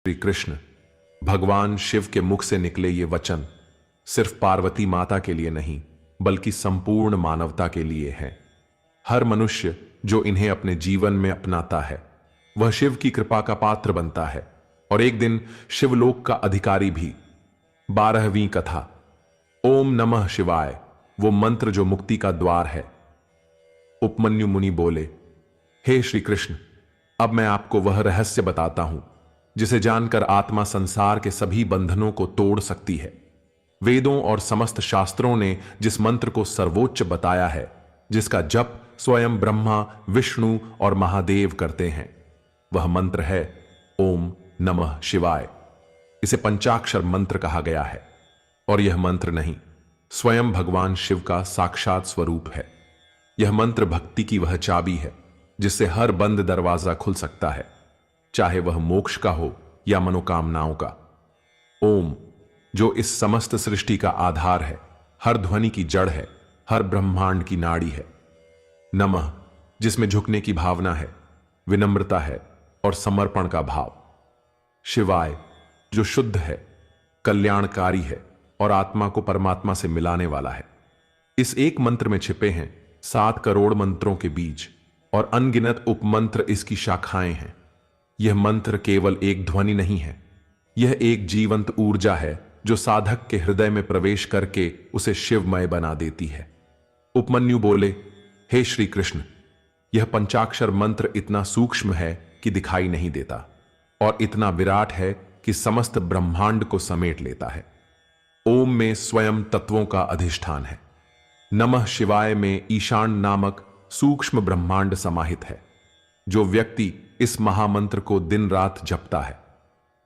श्री कृष्ण, भगवान शिव के मुख से निकले ये वचन सिर्फ पार्वती माता के लिए नहीं बल्कि संपूर्ण मानवता के लिए है। हर मनुष्य जो इन्हें अपने जीवन में अपनाता है वह शिव की कृपा का पात्र बनता है और एक दिन शिवलोक का अधिकारी भी। 12वीं कथा। ओम नमः शिवाय, वो मंत्र जो मुक्ति का द्वार है। उपमन्यु मुनि बोले, हे श्री कृष्ण, अब मैं आपको वह रहस्य बताता हूं जिसे जानकर आत्मा संसार के सभी बंधनों को तोड़ सकती है। वेदों और समस्त शास्त्रों ने जिस मंत्र को सर्वोच्च बताया है, जिसका जप स्वयं ब्रह्मा, विष्णु और महादेव करते हैं, वह मंत्र है ओम नमः शिवाय। इसे पंचाक्षर मंत्र कहा गया है और यह मंत्र नहीं, स्वयं भगवान शिव का साक्षात स्वरूप है। यह मंत्र भक्ति की वह चाबी है जिससे हर बंद दरवाजा खुल सकता है, चाहे वह मोक्ष का हो या मनोकामनाओं का। ओम, जो इस समस्त सृष्टि का आधार है, हर ध्वनि की जड़ है, हर ब्रह्मांड की नाड़ी है। नमः, जिसमें झुकने की भावना है, विनम्रता है और समर्पण का भाव। शिवाय, जो शुद्ध है, कल्याणकारी है और आत्मा को परमात्मा से मिलाने वाला है। इस एक मंत्र में छिपे हैं 7 करोड़ मंत्रों के बीज और अनगिनत उपमंत्र इसकी शाखाएं हैं। यह मंत्र केवल एक ध्वनि नहीं है, यह एक जीवंत ऊर्जा है जो साधक के हृदय में प्रवेश करके उसे शिवमय बना देती है। उपमन्यु बोले, हे श्री कृष्ण, यह पंचाक्षर मंत्र इतना सूक्ष्म है कि दिखाई नहीं देता और इतना विराट है कि समस्त ब्रह्मांड को समेट लेता है। ओम में स्वयं तत्वों का अधिष्ठान है। नमः शिवाय में ईशान नामक सूक्ष्म ब्रह्मांड समाहित है। जो व्यक्ति इस महामंत्र को दिन रात जपता है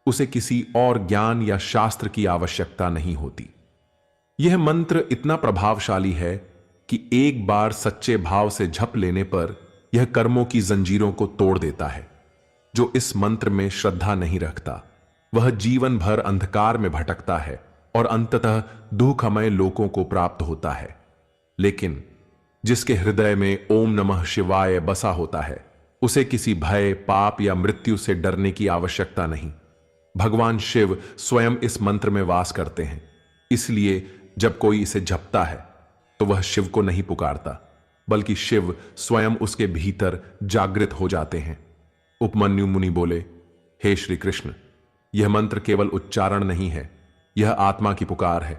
उसे किसी और ज्ञान या शास्त्र की आवश्यकता नहीं होती। यह मंत्र इतना प्रभावशाली है कि एक बार सच्चे भाव से जप लेने पर यह कर्मों की जंजीरों को तोड़ देता है। जो इस मंत्र में श्रद्धा नहीं रखता वह जीवन भर अंधकार में भटकता है और अंततः दुखमय लोकों को प्राप्त होता है। लेकिन जिसके हृदय में ओम नमः शिवाय बसा होता है उसे किसी भय, पाप या मृत्यु से डरने की आवश्यकता नहीं। भगवान शिव स्वयं इस मंत्र में वास करते हैं, इसलिए जब कोई इसे जपता है तो वह शिव को नहीं पुकारता बल्कि शिव स्वयं उसके भीतर जागृत हो जाते हैं। उपमन्यु मुनि बोले, हे श्री कृष्ण, यह मंत्र केवल उच्चारण नहीं है, यह आत्मा की पुकार है,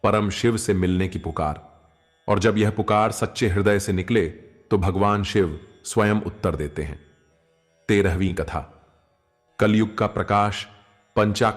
परम शिव से मिलने की पुकार। और जब यह पुकार सच्चे हृदय से निकले तो भगवान शिव स्वयं उत्तर देते हैं। 13वीं कथा। कलयुग का प्रकाश पंचाक्षर